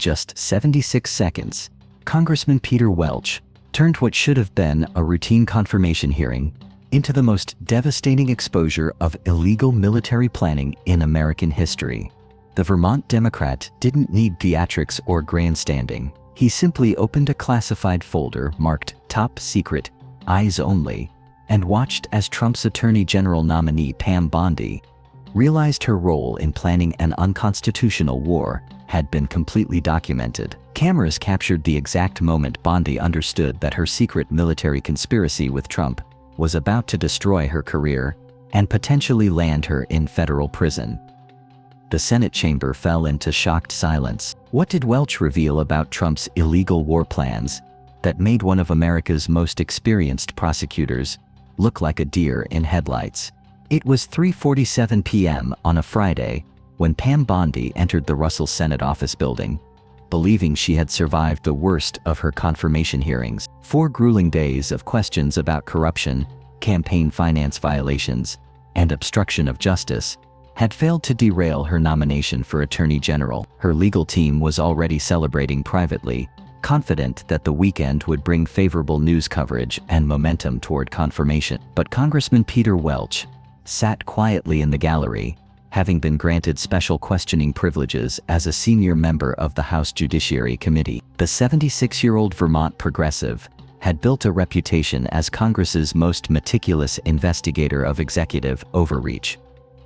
just 76 seconds, Congressman Peter Welch turned what should have been a routine confirmation hearing into the most devastating exposure of illegal military planning in American history. The Vermont Democrat didn't need theatrics or grandstanding. He simply opened a classified folder marked Top Secret, Eyes Only, and watched as Trump's Attorney General nominee Pam Bondi realized her role in planning an unconstitutional war had been completely documented. Cameras captured the exact moment Bondi understood that her secret military conspiracy with Trump was about to destroy her career and potentially land her in federal prison. The Senate chamber fell into shocked silence. What did Welch reveal about Trump's illegal war plans that made one of America's most experienced prosecutors look like a deer in headlights? It was 3:47 p.m. on a Friday when Pam Bondi entered the Russell Senate office building, believing she had survived the worst of her confirmation hearings. 4 grueling days of questions about corruption, campaign finance violations, and obstruction of justice had failed to derail her nomination for Attorney General. Her legal team was already celebrating privately, confident that the weekend would bring favorable news coverage and momentum toward confirmation. But Congressman Peter Welch sat quietly in the gallery, having been granted special questioning privileges as a senior member of the House Judiciary Committee. The 76-year-old Vermont progressive had built a reputation as Congress's most meticulous investigator of executive overreach,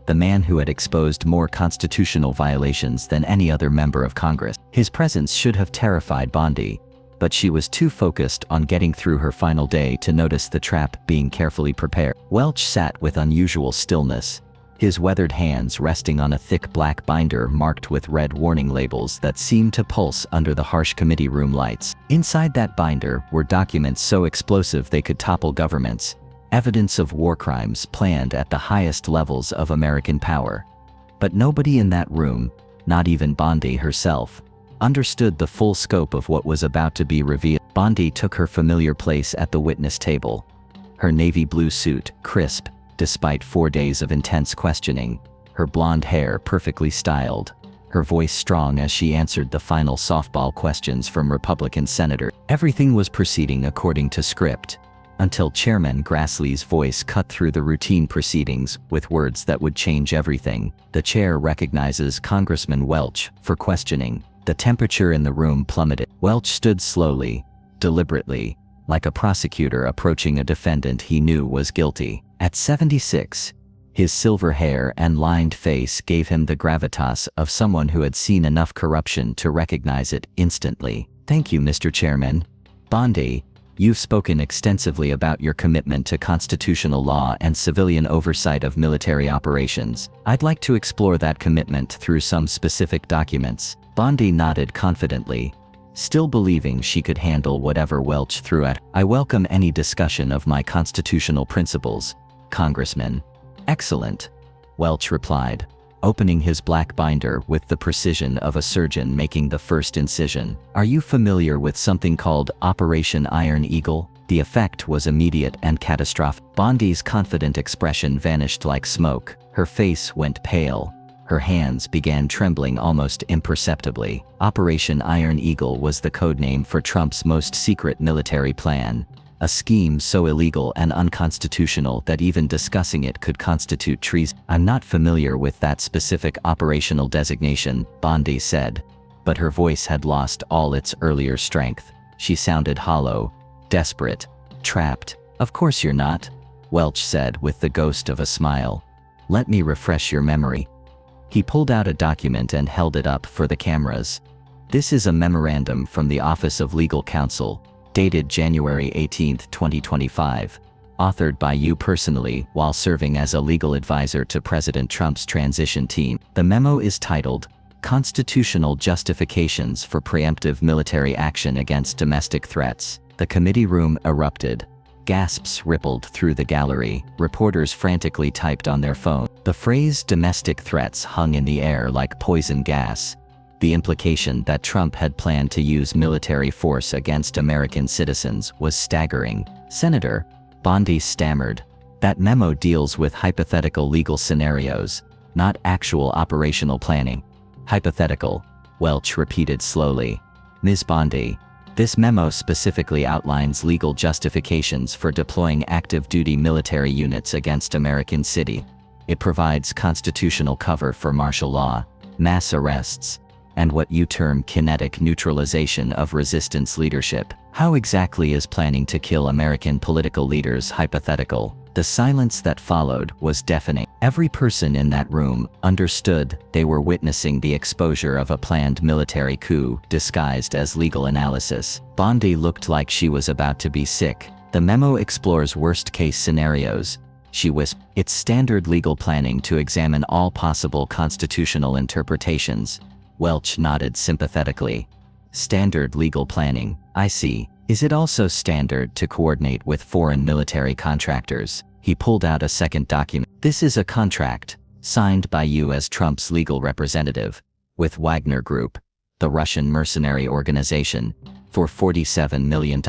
the man who had exposed more constitutional violations than any other member of Congress. His presence should have terrified Bondi, but she was too focused on getting through her final day to notice the trap being carefully prepared. Welch sat with unusual stillness, his weathered hands resting on a thick black binder marked with red warning labels that seemed to pulse under the harsh committee room lights. Inside that binder were documents so explosive they could topple governments, evidence of war crimes planned at the highest levels of American power. But nobody in that room, not even Bondi herself, understood the full scope of what was about to be revealed. Bondi took her familiar place at the witness table, her navy blue suit crisp despite 4 days of intense questioning, her blonde hair perfectly styled, her voice strong as she answered the final softball questions from Republican senators. Everything was proceeding according to script, until Chairman Grassley's voice cut through the routine proceedings with words that would change everything. The chair recognizes Congressman Welch for questioning. The temperature in the room plummeted. Welch stood slowly, deliberately, like a prosecutor approaching a defendant he knew was guilty. At 76, his silver hair and lined face gave him the gravitas of someone who had seen enough corruption to recognize it instantly. "Thank you, Mr. Chairman. Bondi, you've spoken extensively about your commitment to constitutional law and civilian oversight of military operations. I'd like to explore that commitment through some specific documents." Bondi nodded confidently, still believing she could handle whatever Welch threw at her. "I welcome any discussion of my constitutional principles, Congressman." "Excellent," Welch replied, opening his black binder with the precision of a surgeon making the first incision. "Are you familiar with something called Operation Iron Eagle?" The effect was immediate and catastrophic. Bondi's confident expression vanished like smoke. Her face went pale. Her hands began trembling almost imperceptibly. Operation Iron Eagle was the codename for Trump's most secret military plan, a scheme so illegal and unconstitutional that even discussing it could constitute treason. "I'm not familiar with that specific operational designation," Bondi said, but her voice had lost all its earlier strength. She sounded hollow, desperate, trapped. "Of course you're not," Welch said with the ghost of a smile. "Let me refresh your memory." He pulled out a document and held it up for the cameras. "This is a memorandum from the Office of Legal Counsel, dated January 18, 2025, authored by you personally while serving as a legal advisor to President Trump's transition team. The memo is titled, Constitutional Justifications for Preemptive Military Action Against Domestic Threats." The committee room erupted. Gasps rippled through the gallery. Reporters frantically typed on their phone. The phrase domestic threats hung in the air like poison gas. The implication that Trump had planned to use military force against American citizens was staggering. "Senator," Bondi stammered, "that memo deals with hypothetical legal scenarios, not actual operational planning." "Hypothetical," Welch repeated slowly. Ms. Bondi, this memo specifically outlines legal justifications for deploying active-duty military units against American cities. It provides constitutional cover for martial law, mass arrests, and what you term kinetic neutralization of resistance leadership. How exactly is planning to kill American political leaders hypothetical? The silence that followed was deafening. Every person in that room understood they were witnessing the exposure of a planned military coup disguised as legal analysis. Bondi looked like she was about to be sick. The memo explores worst-case scenarios, she whispered. It's standard legal planning to examine all possible constitutional interpretations. Welch nodded sympathetically. Standard legal planning, I see. Is it also standard to coordinate with foreign military contractors? He pulled out a second document. This is a contract, signed by you as Trump's legal representative, with Wagner Group, the Russian mercenary organization, for $47 million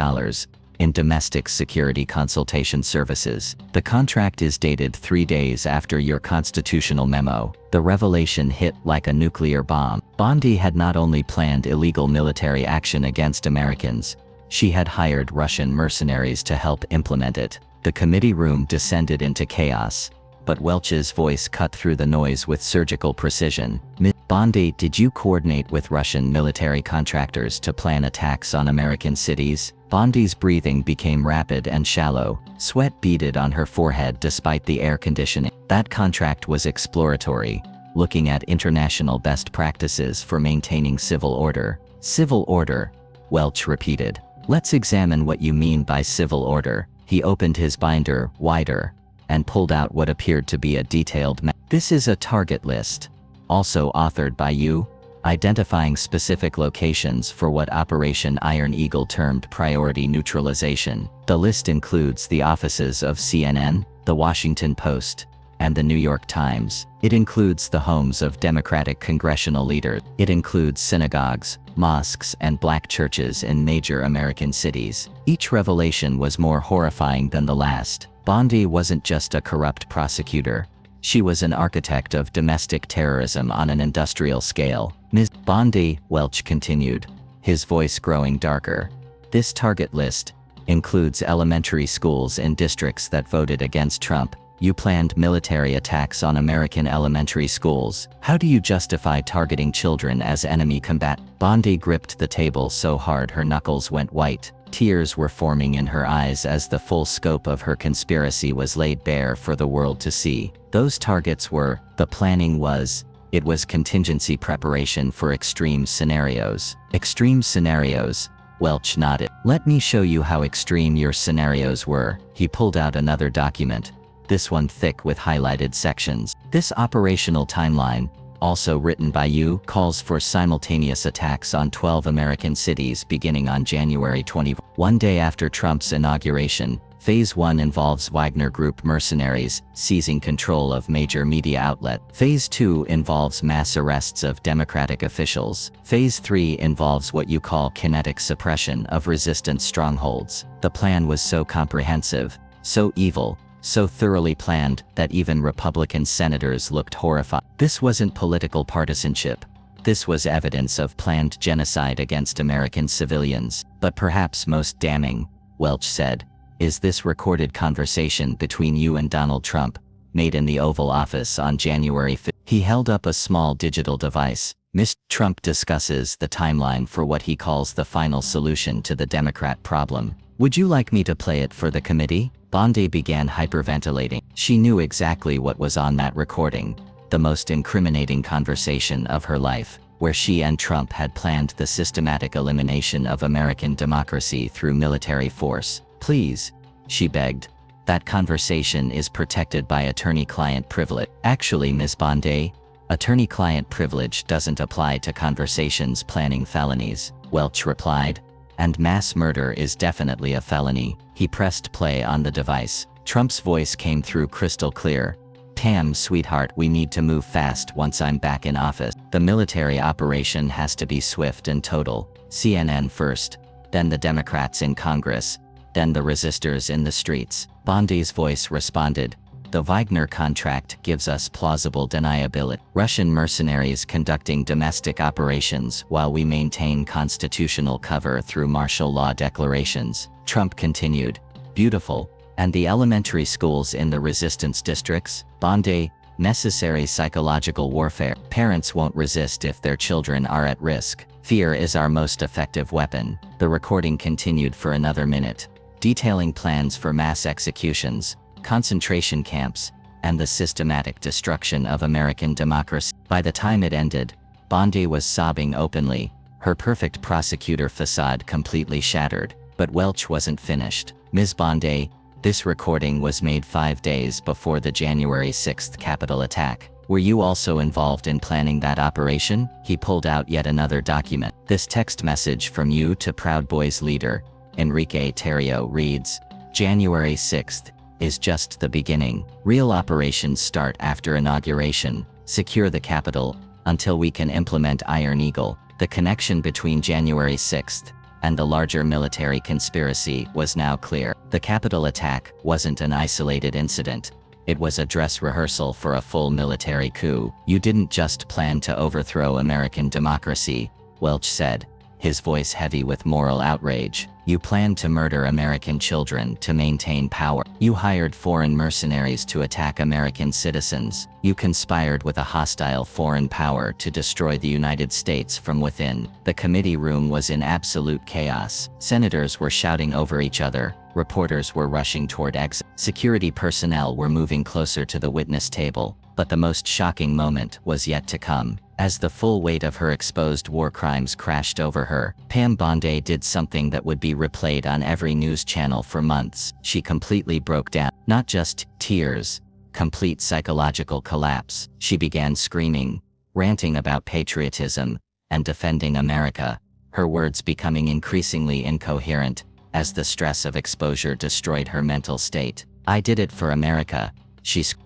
in domestic security consultation services. The contract is dated 3 days after your constitutional memo. The revelation hit like a nuclear bomb. Bondi had not only planned illegal military action against Americans, she had hired Russian mercenaries to help implement it. The committee room descended into chaos, but Welch's voice cut through the noise with surgical precision. Ms. Bondi, did you coordinate with Russian military contractors to plan attacks on American cities? Bondi's breathing became rapid and shallow. Sweat beaded on her forehead despite the air conditioning. That contract was exploratory, looking at international best practices for maintaining civil order. Civil order, Welch repeated. Let's examine what you mean by civil order. He opened his binder wider and pulled out what appeared to be a detailed map. This is a target list, also authored by you, identifying specific locations for what Operation Iron Eagle termed priority neutralization. The list includes the offices of CNN, The Washington Post, and The New York Times. It includes the homes of Democratic congressional leaders. It includes synagogues, mosques, and black churches in major American cities. Each revelation was more horrifying than the last. Bondi wasn't just a corrupt prosecutor. She was an architect of domestic terrorism on an industrial scale. Ms. Bondi, Welch continued, his voice growing darker. This target list includes elementary schools in districts that voted against Trump. You planned military attacks on American elementary schools. How do you justify targeting children as enemy combat? Bondi gripped the table so hard her knuckles went white. Tears were forming in her eyes as the full scope of her conspiracy was laid bare for the world to see. Those targets were, the planning was, it was contingency preparation for extreme scenarios. Extreme scenarios, Welch nodded. Let me show you how extreme your scenarios were. He pulled out another document, this one thick with highlighted sections. This operational timeline, also written by you, calls for simultaneous attacks on 12 American cities beginning on January 20. One day after Trump's inauguration, Phase 1 involves Wagner Group mercenaries seizing control of major media outlets. Phase 2 involves mass arrests of Democratic officials. Phase 3 involves what you call kinetic suppression of resistance strongholds. The plan was so comprehensive, so evil, so thoroughly planned that even Republican senators looked horrified. This wasn't political partisanship. This was evidence of planned genocide against American civilians. But perhaps most damning, Welch said, is this recorded conversation between you and Donald Trump, made in the Oval Office on January 5th. He held up a small digital device. Mr. Trump discusses the timeline for what he calls the final solution to the Democrat problem. Would you like me to play it for the committee? Bondi began hyperventilating. She knew exactly what was on that recording, the most incriminating conversation of her life, where she and Trump had planned the systematic elimination of American democracy through military force. Please, she begged. That conversation is protected by attorney-client privilege. Actually, Ms. Bondi, attorney-client privilege doesn't apply to conversations planning felonies, Welch replied. And mass murder is definitely a felony. He pressed play on the device. Trump's voice came through crystal clear. Pam, sweetheart, we need to move fast once I'm back in office. The military operation has to be swift and total. CNN first, then the Democrats in Congress, then the resistors in the streets. Bondi's voice responded. The Wagner contract gives us plausible deniability. Russian mercenaries conducting domestic operations while we maintain constitutional cover through martial law declarations. Trump continued, beautiful. And the elementary schools in the resistance districts? Bondi, necessary psychological warfare. Parents won't resist if their children are at risk. Fear is our most effective weapon. The recording continued for another minute, detailing plans for mass executions, concentration camps, and the systematic destruction of American democracy. By the time it ended, Bondi was sobbing openly, her perfect prosecutor facade completely shattered. But Welch wasn't finished. Ms. Bondi, this recording was made 5 days before the January 6th Capitol attack. Were you also involved in planning that operation? He pulled out yet another document. This text message from you to Proud Boys leader, Enrique Tarrio reads, January 6th is just the beginning. Real operations start after inauguration. Secure the Capitol until we can implement Iron Eagle. The connection between January 6th and the larger military conspiracy was now clear. The Capitol attack wasn't an isolated incident. It was a dress rehearsal for a full military coup. You didn't just plan to overthrow American democracy, Welch said, his voice heavy with moral outrage. You planned to murder American children to maintain power. You hired foreign mercenaries to attack American citizens. You conspired with a hostile foreign power to destroy the United States from within. The committee room was in absolute chaos. Senators were shouting over each other. Reporters were rushing toward exit. Security personnel were moving closer to the witness table. But the most shocking moment was yet to come. As the full weight of her exposed war crimes crashed over her, Pam Bondi did something that would be replayed on every news channel for months. She completely broke down. Not just tears, complete psychological collapse. She began screaming, ranting about patriotism, and defending America, her words becoming increasingly incoherent as the stress of exposure destroyed her mental state. I did it for America.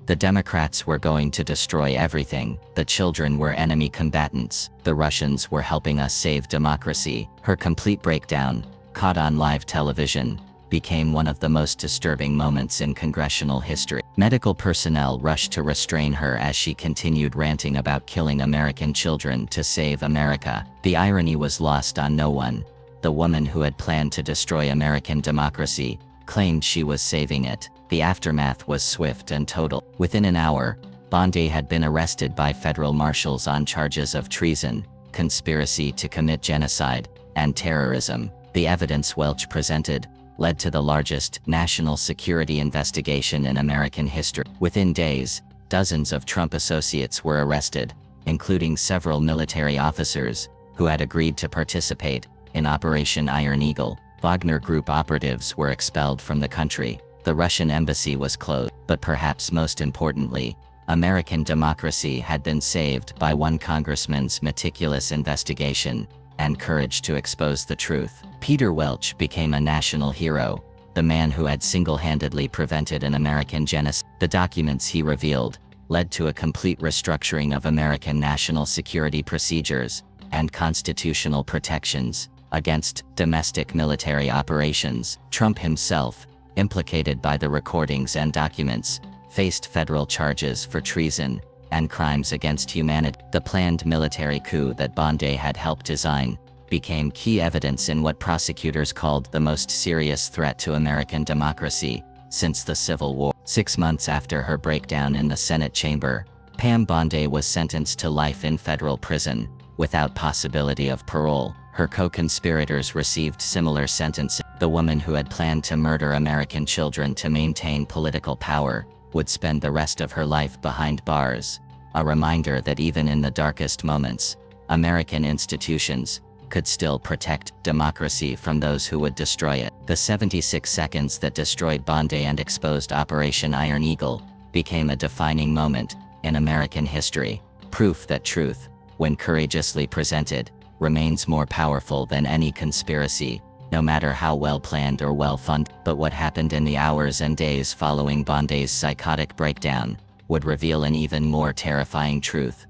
The Democrats were going to destroy everything. The children were enemy combatants. The Russians were helping us save democracy. Her complete breakdown, caught on live television, became one of the most disturbing moments in congressional history. Medical personnel rushed to restrain her as she continued ranting about killing American children to save America. The irony was lost on no one. The woman who had planned to destroy American democracy claimed she was saving it. The aftermath was swift and total. Within an hour, Bondi had been arrested by federal marshals on charges of treason, conspiracy to commit genocide, and terrorism. The evidence Welch presented led to the largest national security investigation in American history. Within days, dozens of Trump associates were arrested, including several military officers who had agreed to participate in Operation Iron Eagle. Wagner Group operatives were expelled from the country. The Russian embassy was closed, but perhaps most importantly, American democracy had been saved by one congressman's meticulous investigation and courage to expose the truth. Peter Welch became a national hero, the man who had single-handedly prevented an American genocide. The documents he revealed led to a complete restructuring of American national security procedures and constitutional protections against domestic military operations. Trump himself, implicated by the recordings and documents, faced federal charges for treason and crimes against humanity. The planned military coup that Bondi had helped design became key evidence in what prosecutors called the most serious threat to American democracy since the Civil War. 6 months after her breakdown in the Senate chamber, Pam Bondi was sentenced to life in federal prison without possibility of parole. Her co-conspirators received similar sentences. The woman who had planned to murder American children to maintain political power would spend the rest of her life behind bars, a reminder that even in the darkest moments, American institutions could still protect democracy from those who would destroy it. The 76 seconds that destroyed Bondi and exposed Operation Iron Eagle became a defining moment in American history, proof that truth, when courageously presented, remains more powerful than any conspiracy, no matter how well-planned or well-funded. But what happened in the hours and days following Bondi's psychotic breakdown would reveal an even more terrifying truth.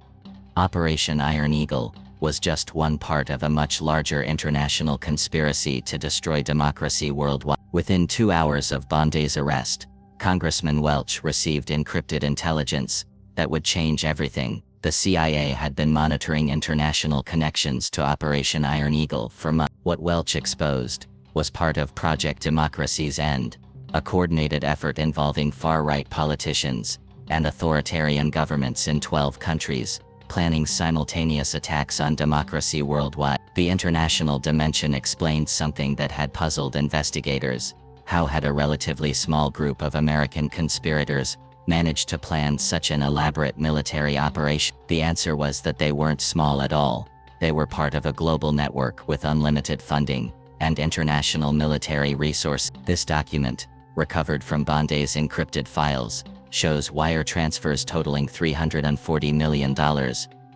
Operation Iron Eagle was just one part of a much larger international conspiracy to destroy democracy worldwide. Within 2 hours of Bondi's arrest, Congressman Welch received encrypted intelligence that would change everything. The CIA had been monitoring international connections to Operation Iron Eagle for months. What Welch exposed was part of Project Democracy's End, a coordinated effort involving far-right politicians and authoritarian governments in 12 countries, planning simultaneous attacks on democracy worldwide. The international dimension explained something that had puzzled investigators. How had a relatively small group of American conspirators managed to plan such an elaborate military operation? The answer was that they weren't small at all. They were part of a global network with unlimited funding and international military resources. This document, recovered from Bondi's encrypted files, shows wire transfers totaling $340 million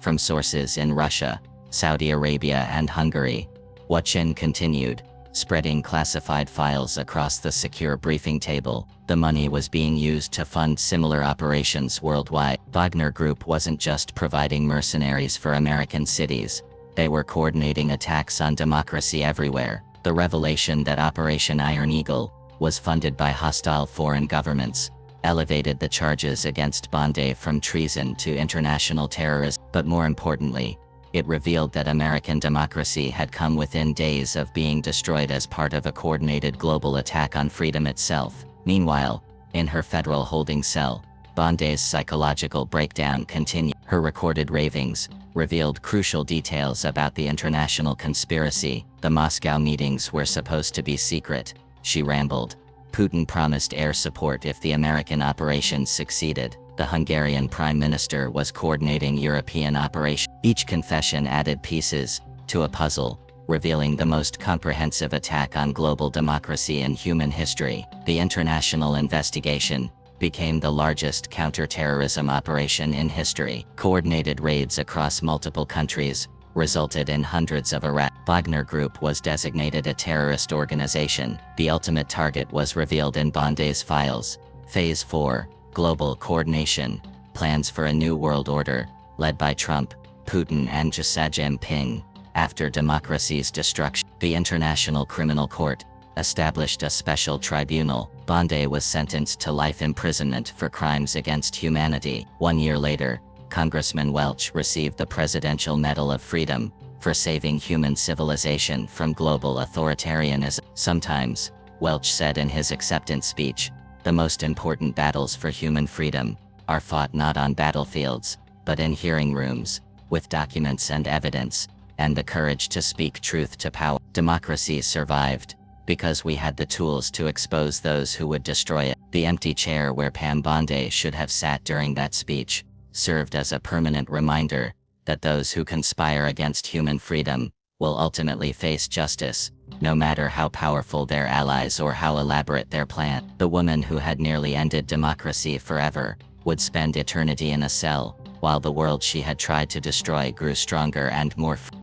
from sources in Russia, Saudi Arabia and Hungary. Welch continued, spreading classified files across the secure briefing table. The money was being used to fund similar operations worldwide. Wagner Group wasn't just providing mercenaries for American cities. They were coordinating attacks on democracy everywhere. The revelation that Operation Iron Eagle was funded by hostile foreign governments elevated the charges against Bondi from treason to international terrorism. But more importantly, it revealed that American democracy had come within days of being destroyed as part of a coordinated global attack on freedom itself. Meanwhile, in her federal holding cell, Bondi's psychological breakdown continued. Her recorded ravings revealed crucial details about the international conspiracy. The Moscow meetings were supposed to be secret, she rambled. Putin promised air support if the American operations succeeded. The Hungarian Prime Minister was coordinating European operations. Each confession added pieces to a puzzle, revealing the most comprehensive attack on global democracy in human history. The international investigation became the largest counter-terrorism operation in history. Coordinated raids across multiple countries resulted in hundreds of arrests. Wagner Group was designated a terrorist organization. The ultimate target was revealed in Bondi's files. Phase 4, Global Coordination, plans for a new world order, led by Trump, Putin and Xi Jinping. After democracy's destruction, the International Criminal Court established a special tribunal. Bondi was sentenced to life imprisonment for crimes against humanity. 1 year later, Congressman Welch received the Presidential Medal of Freedom for saving human civilization from global authoritarianism. Sometimes, Welch said in his acceptance speech, the most important battles for human freedom are fought not on battlefields, but in hearing rooms, with documents and evidence, and the courage to speak truth to power. Democracy survived because we had the tools to expose those who would destroy it. The empty chair where Pam Bondi should have sat during that speech served as a permanent reminder that those who conspire against human freedom will ultimately face justice, no matter how powerful their allies or how elaborate their plan. The woman who had nearly ended democracy forever would spend eternity in a cell, while the world she had tried to destroy grew stronger and more free.